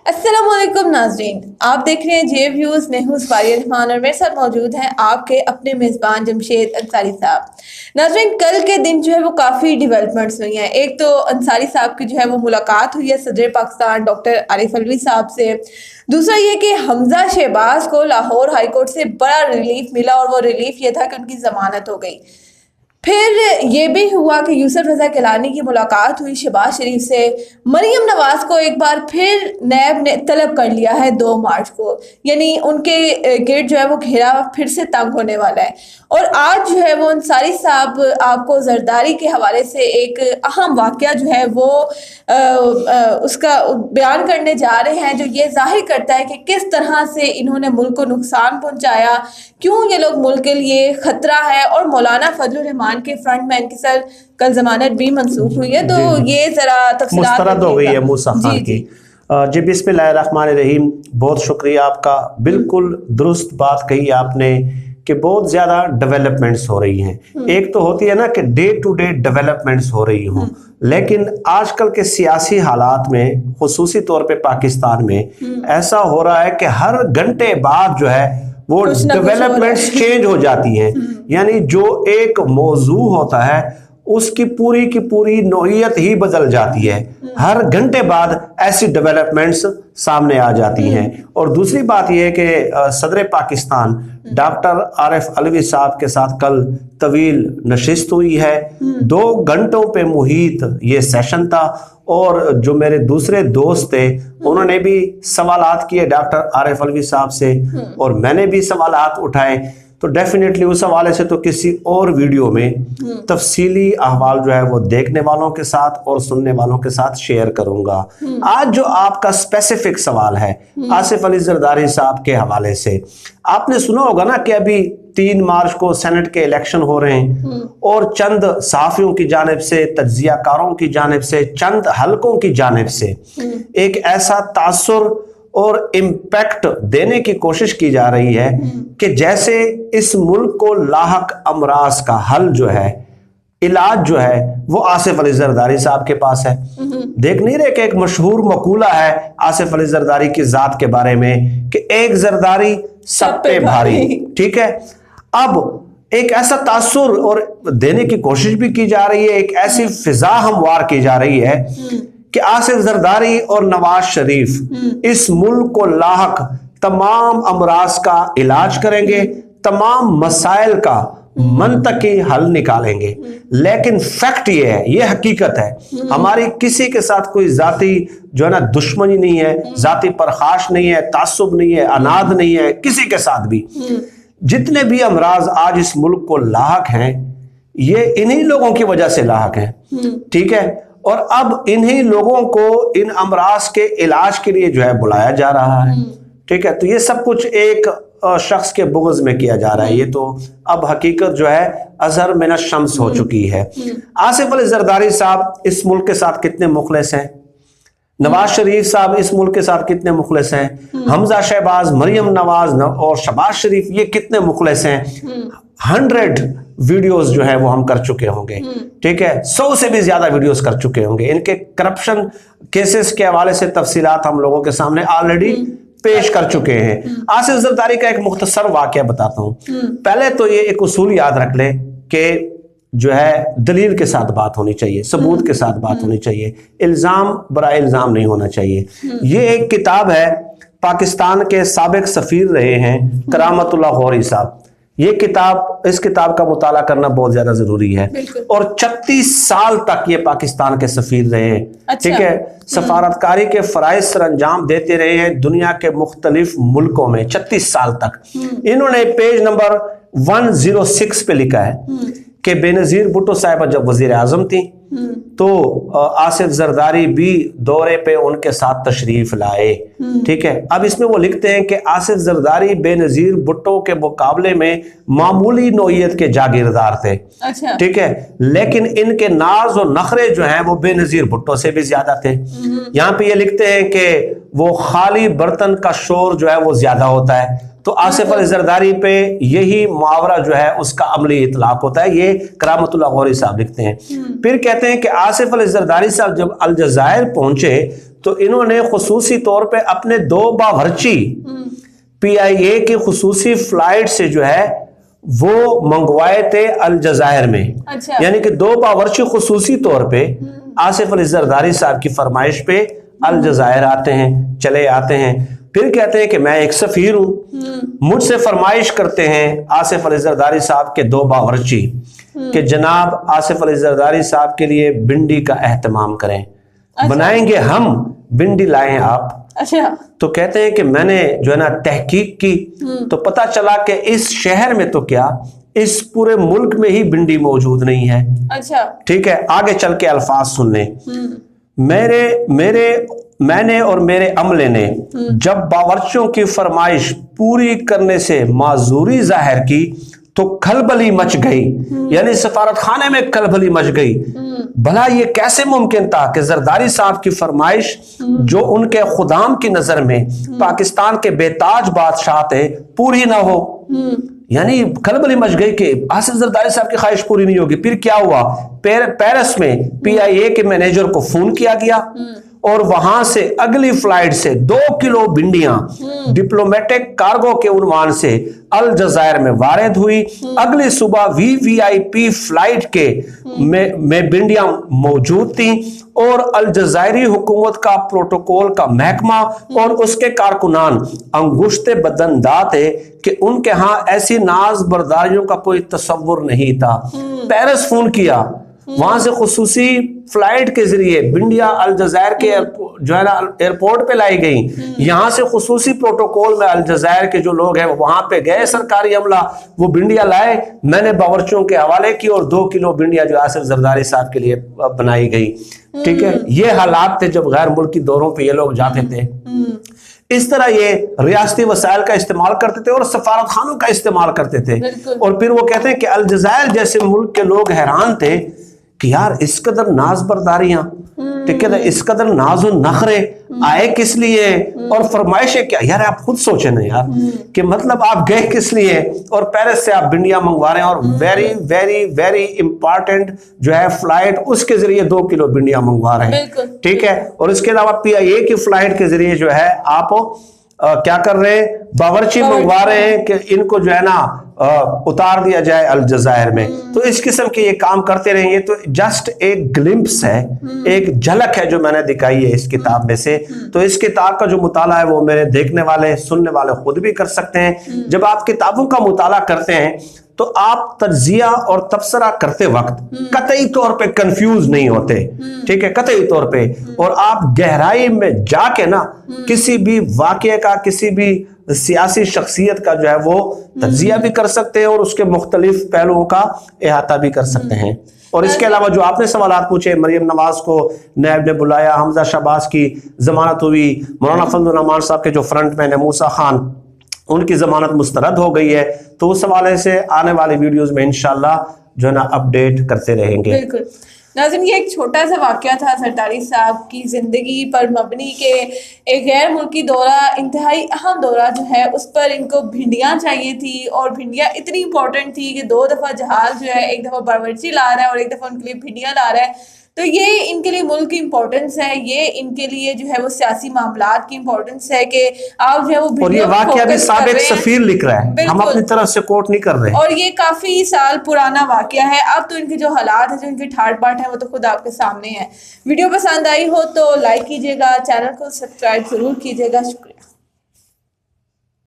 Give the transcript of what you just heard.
अस्सलाम वालेकुम नाज़रीन, आप देख रहे हैं जे व्यूज़ नेहूज़ वारियर रहमान और मेरे साथ मौजूद हैं आपके अपने मेज़बान जमशेद अंसारी साहब। नाज़रीन, कल के दिन जो है वो काफ़ी डेवलपमेंट्स हुई हैं। एक तो अंसारी साहब की जो है वो मुलाकात हुई है सदर पाकिस्तान डॉक्टर आरिफ अलवी साहब से। दूसरा ये कि हमजा शहबाज को लाहौर हाई कोर्ट से बड़ा रिलीफ मिला और वो रिलीफ ये था कि उनकी ज़मानत हो गई। फिर ये भी हुआ कि यूसुफ रज़ा गिलानी की मुलाकात हुई शहबाज शरीफ से। मरियम नवाज़ को एक बार फिर नैब ने तलब कर लिया है 2 मार्च को, यानी उनके गेट जो है वो घेरा फिर से तंग होने वाला है। और आज जो है वो अंसारी साहब आपको जरदारी के हवाले से एक अहम वाक़या जो है वो उसका बयान करने जा रहे हैं, जो ये जाहिर करता है कि किस तरह से इन्होंने मुल्क को नुकसान पहुँचाया, क्यों ये लोग मुल्क के लिए ख़तरा है। और मौलाना फजलुर रहमान के फ्रंट मैन की सर कल जमानत भी मंसूख हुई है, तो ये जरा तफसीलात मुस्तरद हो गई है मूसा खान की। जी बिस्मिल्लाहिर्रहमानिर्रहीम, बहुत शुक्रिया आपका। बिल्कुल दुरुस्त बात कही आपने कि बहुत ज़्यादा डेवलपमेंट्स हो रही हैं। एक तो होती है ना कि डे टू डे डेवलपमेंट्स हो रही हों, लेकिन आजकल के सियासी हालात में खुसूसी तौर पे पाकिस्तान में ऐसा हो रहा है कि हर घंटे बाद जो है वो डेवलपमेंट्स चेंज हो जाती हैं। यानी जो एक मौजू होता है उसकी पूरी की पूरी नौइयत ही बदल जाती है। हर घंटे बाद ऐसी डेवलपमेंट्स सामने आ जाती हैं। और दूसरी बात यह है कि सदर पाकिस्तान डॉक्टर आरिफ अलवी साहब के साथ कल तवील नशिस्त हुई है। 2 घंटों पे मुहित ये सेशन था और जो मेरे दूसरे दोस्त थे उन्होंने भी सवालात किए डॉक्टर आरिफ अलवी साहब से और मैंने भी सवालात उठाए। तो डेफिनेटली उस हवाले से तो किसी और वीडियो में तफसीली अहवाल जो है वो देखने वालों के साथ और सुनने वालों के साथ शेयर करूंगा। आज जो आपका स्पेसिफिक सवाल है आसिफ अली जरदारी साहब के हवाले से, आपने सुना होगा ना कि अभी 3 मार्च को सेनेट के इलेक्शन हो रहे हैं और चंद सहाफियों की जानिब से, तज्जियाकारों की जानिब से, चंद हलकों की जानिब से एक ऐसा तासुर और इम्पैक्ट देने की कोशिश की जा रही है कि जैसे इस मुल्क को लाहक अमराज का हल जो है, इलाज जो है वो आसिफ अली जरदारी साहब के पास है। देख नहीं रहे कि एक मशहूर मकूला है आसिफ अली जरदारी की जात के बारे में कि एक जरदारी सब पे भारी। ठीक है, अब एक ऐसा तासुर और देने की कोशिश भी की जा रही है, एक ऐसी फिजा हमवार की जा रही है कि आसिफ जरदारी और नवाज शरीफ इस मुल्क को लाहक तमाम अमराज का इलाज करेंगे, तमाम मसाइल का मंतकी हल निकालेंगे। लेकिन फैक्ट ये है, ये हकीकत है, हमारी किसी के साथ कोई जाती जो है ना दुश्मनी नहीं है, जाती परखाश नहीं है, तासुब नहीं है, अनाद नहीं है किसी के साथ भी। जितने भी अमराज आज इस मुल्क को लाहक हैं ये इन्हीं लोगों की वजह से लाहक हैं। ठीक है, और अब इन्हीं लोगों को इन अमराज के इलाज के लिए जो है बुलाया जा रहा है। ठीक है, तो ये सब कुछ एक शख्स के बुग़्ज़ में किया जा रहा है। ये तो अब हकीकत जो है अज़हर मिन शम्स हो चुकी है। आसिफ अली जरदारी साहब इस मुल्क के साथ कितने मुखलिस हैं, नवाज शरीफ साहब इस मुल्क के साथ कितने मुखलिस हैं, हमजा शहबाज, मरियम नवाज और शहबाज शरीफ ये कितने मुखलिस हैं। 100 वीडियोस जो है वो हम कर चुके होंगे। ठीक है, 100 से भी ज्यादा वीडियोस कर चुके होंगे। इनके करप्शन केसेस के हवाले से तफसीलात हम लोगों के सामने ऑलरेडी पेश कर चुके हैं। आसिफ जरदारी का एक मुख्तसर वाकया बताता हूँ। पहले तो ये एक उसूल याद रख ले कि जो है दलील के साथ बात होनी चाहिए, सबूत के साथ बात होनी चाहिए, इल्जाम बराए इल्जाम नहीं होना चाहिए। ये एक किताब है, पाकिस्तान के साबिक सफीर रहे हैं करामतुल्लाह गौरी साहब। ये किताब, इस किताब का मुताला करना बहुत ज्यादा जरूरी है। और 36 साल तक ये पाकिस्तान के सफीर रहे हैं। अच्छा। ठीक है, सफारतकारी के फराइज सर अंजाम देते रहे हैं दुनिया के मुख्तलिफ मुल्कों में 36 साल तक। इन्होंने पेज नंबर 106 पे लिखा है कि बेनजीर भुट्टो साहिबा जब वजीर आजम थी तो आसिफ जरदारी भी दौरे पे उनके साथ तशरीफ लाए। ठीक है, अब इसमें वो लिखते हैं कि आसिफ जरदारी बेनजीर भुट्टो के मुकाबले में मामूली नौइयत के जागीरदार थे। अच्छा। ठीक है, लेकिन इनके नाज और नखरे जो हैं वो बेनजीर भुट्टो से भी ज्यादा थे। यहाँ पे ये लिखते हैं कि वो खाली बर्तन का शोर जो है वो ज्यादा होता है। तो आसिफ अली जरदारी पे यही मुहावरा जो है उसका अमली इतलाक होता है। ये करामतुल्लाह गौरी साहब लिखते हैं। फिर कहते हैं कि आसिफ अली जरदारी साहब जब अलजज़ायर पहुंचे तो इन्होंने खुसूसी तौर पे अपने 2 बावर्ची PIA की खुसूसी फ्लाइट से जो है वो मंगवाए थे अलजायर में। अच्छा। यानी कि 2 बावर्ची खुसूसी तौर पे आसिफ अली जरदारी साहब की फरमाइश पे अलजायर आते हैं, चले आते हैं, फिर कहते हैं कि मैं एक सफीर हूं। मुझसे फरमाइश करते हैं आसिफ अली जरदारी साहब के 2 बावर्ची कि जनाब आसिफ अली जरदारी साहब के लिए भिंडी का एहतमाम करें। अच्छा। बनाएंगे हम, भिंडी लाएं आप। अच्छा। तो कहते हैं कि मैंने जो है ना तहकीक की तो पता चला कि इस शहर में तो क्या, इस पूरे मुल्क में ही भिंडी मौजूद नहीं है। अच्छा। ठीक है, आगे चल के अल्फाज सुन लें। मैंने और मेरे अमले ने जब बावर्चियों की फरमाइश पूरी करने से माजूरी जाहिर की तो खलबली मच गई, यानी सफारत खाने में खलबली मच गई। भला ये कैसे मुमकिन था कि जरदारी साहब की फरमाइश जो उनके खुदाम की नजर में पाकिस्तान के बेताज बादशाह थे पूरी ना हो। यानी खलबली मच गई कि आसिफ जरदारी साहब की ख्वाहिश पूरी नहीं होगी। फिर क्या हुआ, पेरिस में PIA के मैनेजर को फोन किया गया और वहां से अगली फ्लाइट से 2 किलो भिंडियां डिप्लोमेटिक कार्गो के उन्वान से अलजायर में वारिद हुई। अगली सुबह VVIP फ्लाइट के में भिंडियां मौजूद थी और अलजायरी हुकूमत का प्रोटोकॉल का महकमा और उसके कारकुनान अंगुश्ते बदनदा थे कि उनके यहाँ ऐसी नाज बर्दारियों का कोई तस्वुर नहीं था। पेरिस फोन किया, वहां से खुसूसी फ्लाइट के जरिए भिंडियां अलजायर के जो है ना एयरपोर्ट पे लाई गई। यहां से खुसूसी प्रोटोकॉल में अलजायर के जो लोग हैं वहां पे गए, सरकारी अमला, वो भिंडियां लाए, मैंने बावर्चियों के हवाले की और 2 किलो भिंडियां जो आसिफ जरदारी साहब के लिए बनाई गई। ठीक है, ये हालात थे जब गैर मुल्की दौरों पे ये लोग जाते थे। इस तरह ये रियासती वसाइल का इस्तेमाल करते थे और सफारत खानों का इस्तेमाल करते थे। और फिर वो कहते हैं कि अलजायर जैसे मुल्क के लोग हैरान थे कि यार इस कदर नाज बर्दारियां, ठीक है ना, इस कदर नाज और नखरे आए किस लिए और फरमाइशें क्या। यार आप खुद सोचे ना यार कि मतलब आप गए किस लिए और पेरिस से आप भिंडियां मंगवा रहे हैं और वेरी वेरी वेरी इंपॉर्टेंट जो है फ्लाइट, उसके जरिए 2 किलो भिंडियां मंगवा रहे हैं। ठीक है, और इसके अलावा PIA की फ्लाइट के जरिए जो है आप क्या कर रहे हैं, बावर्ची मंगवा रहे हैं कि इनको जो है ना उतार दिया जाए अलजायर में। तो इस किस्म के ये काम करते रहेंगे। तो जस्ट एक ग्लिम्प्स है, एक झलक है जो मैंने दिखाई है इस किताब में से। तो इस किताब का जो मुताला है वो मेरे देखने वाले सुनने वाले खुद भी कर सकते हैं। जब आप किताबों का मुताला करते हैं तो आप तज्जिया और तबसरा करते वक्त कतई तौर पे कंफ्यूज नहीं होते। ठीक है, कतई तौर पे, और आप गहराई में जाके ना किसी भी वाक़ये का, किसी भी सियासी शख्सियत का जो है वो तज्जिया भी कर सकते हैं और उसके मुख्तलिफ पहलुओं का अहाता भी कर सकते हैं। और इसके अलावा जो आपने सवालात पूछे, मरियम नवाज को नैब ने बुलाया, हमजा शहबाज की जमानत हुई, मौलाना फजलुर रहमान साहब के जो फ्रंट मैन है मूसा खान, उनकी जमानत मुस्तरद हो गई है। तो उस हवाले से आने वाली वीडियोस में इंशाल्लाह जो है ना अपडेट करते रहेंगे। बिल्कुल नाज़रीन, ये एक छोटा सा वाक़या था जरदारी साहब की ज़िंदगी पर मबनी के एक गैर मुल्की दौरा, इंतहाई अहम दौरा जो है उस पर इनको भिंडियाँ चाहिए थी और भिंडियाँ इतनी इंपॉर्टेंट थी कि 2 दफ़ा जहाज़ जो है, एक दफ़ा बावर्ची ला रहा है और एक दफ़ा उनके लिए भिंडियाँ ला रहा है। तो ये इनके लिए मुल्क की इंपॉर्टेंस है, ये इनके लिए जो है वो सियासी मामलात की इंपॉर्टेंस है कि आप जो है वो, और ये वाक़या भी साबिक सफीर लिख रहा है, हम अपनी तरफ से कोट नहीं कर रहे। और ये काफी साल पुराना वाक़या है। अब तो इनके जो हालात है, जो इनके ठाट बाट है, वो तो खुद आपके सामने है। वीडियो पसंद आई हो तो लाइक कीजिएगा, चैनल को सब्सक्राइब जरूर कीजिएगा। शुक्रिया।